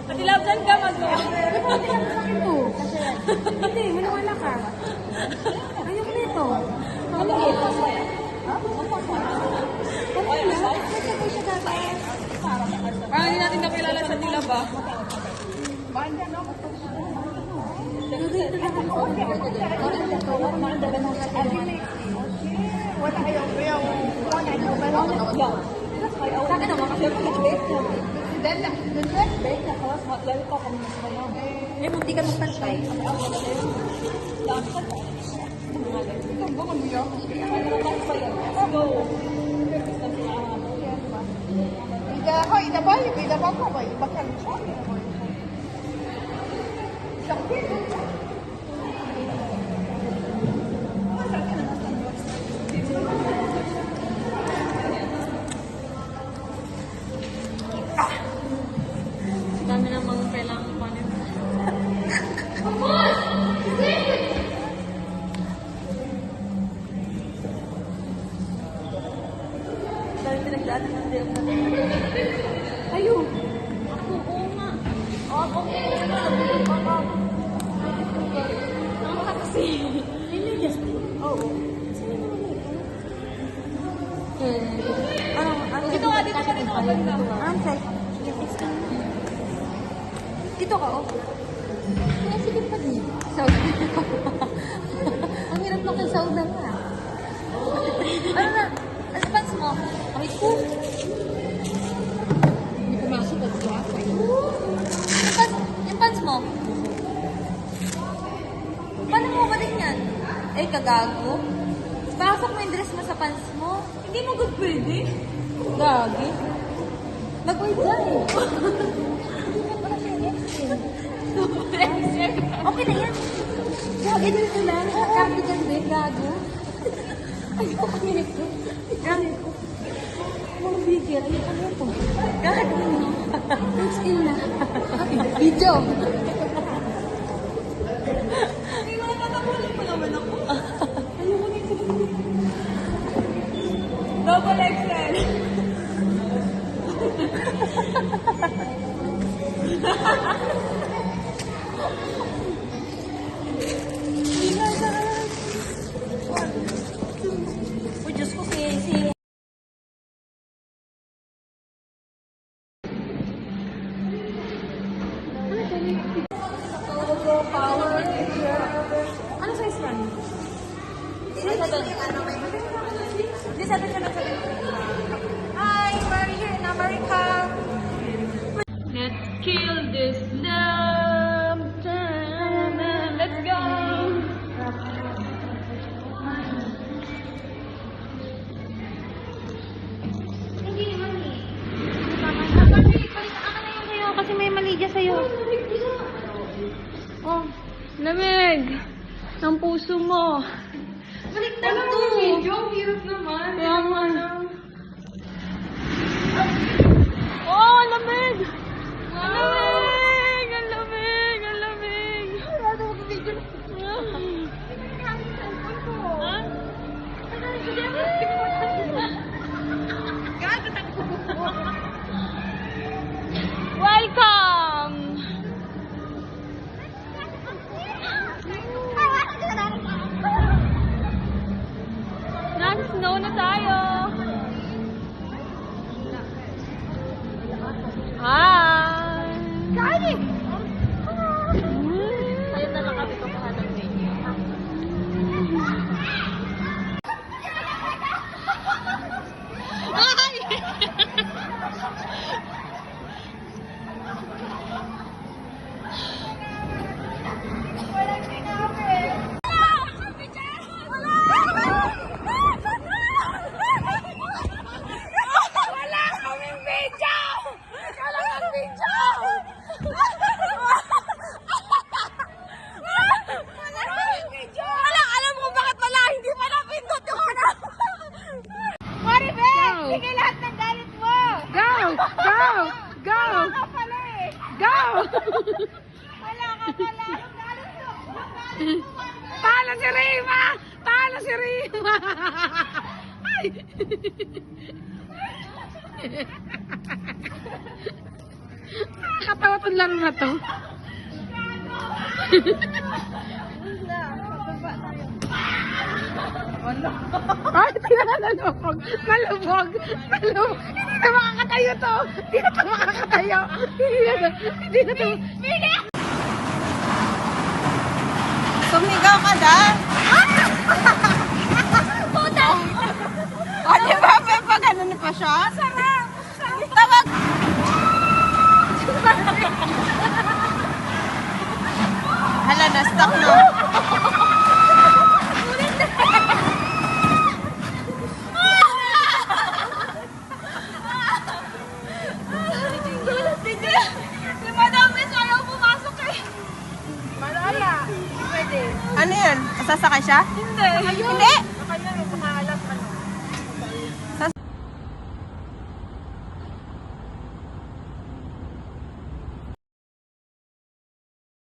Patilaban ka, mag-go. Hindi, maniwala ka. Ayoko nito. Ano ito? Parang hindi natin nakilala sa Dilab ba? Sa akin naman kasi eh, munti ka magpantay. إذا بالي إذا بطل يبكر شوي. Dami ng mga kailangan panin. Dahil pinagdaanan ng Diyos natin. Ayun. Oo nga. Ano ka kasi? Hindi, Justin. Oo. Sino naman ito? Ano? Dito ka, dito ka, dito ka. Ansay. Dito ka, oh. Kaya sige pa din. Saudi. Ang hirap na kay Saudi nga. Ano na? Ang pants mo? Ay, ko. Hindi pumasok at buwasa. Yung pants mo? Paano mo ba din yan? Eh, kagago. Pasok mo yung dress mo sa pants mo. Hindi mo good pwede. Gagi. Mag-wait dyan eh. Okay na yan. Gagi dito lang. Cardigan din, gago. Ayoko kami nito. Gago. Mga bigger. Ayoko nito. Gago. Let's in na. Video. Hindi mo natatapulin mo naman ako. Ayoko nito. Double XL. Hi, we're here in America. Let's kill this love. Let's go. Hindi naman eh. Balik ka na yun sa'yo kasi may mali dyan sa'yo. Oh, lamig. Ng puso mo. Balik na to. Ang hirap naman. Kaya nga. Oh, lamig! Ang lamig! Ang lamig! Ang lamig! Wala na mag-video. Ha? Welcome! Nag-snow na tayo! Hi! Kain! Ayun na lang kami kukuha ng video. Alam ko bakit wala, hindi pa napindot yung harap. Maribel! Sige lahat ng galit mo! Go! Go! Go! Wala ka pala eh! Go! Wala ka pala! Yung galit mo! Talo si Rima! Talo si Rima! Ay! Katawa tong lang na to. Ay, tinalubog. Nalubog. Nalubog. Hindi na makakatayo to. Hindi na to makakatayo. Hindi na to. Sumigaw ka dyan! Puta! O, di ba? May pa ganun pa siya? Sarap! Tawag! Hala, na-stuck na. Si Madam Miss ayaw pumasok eh. Ano yun? Sasakay siya? Hindi. Hindi!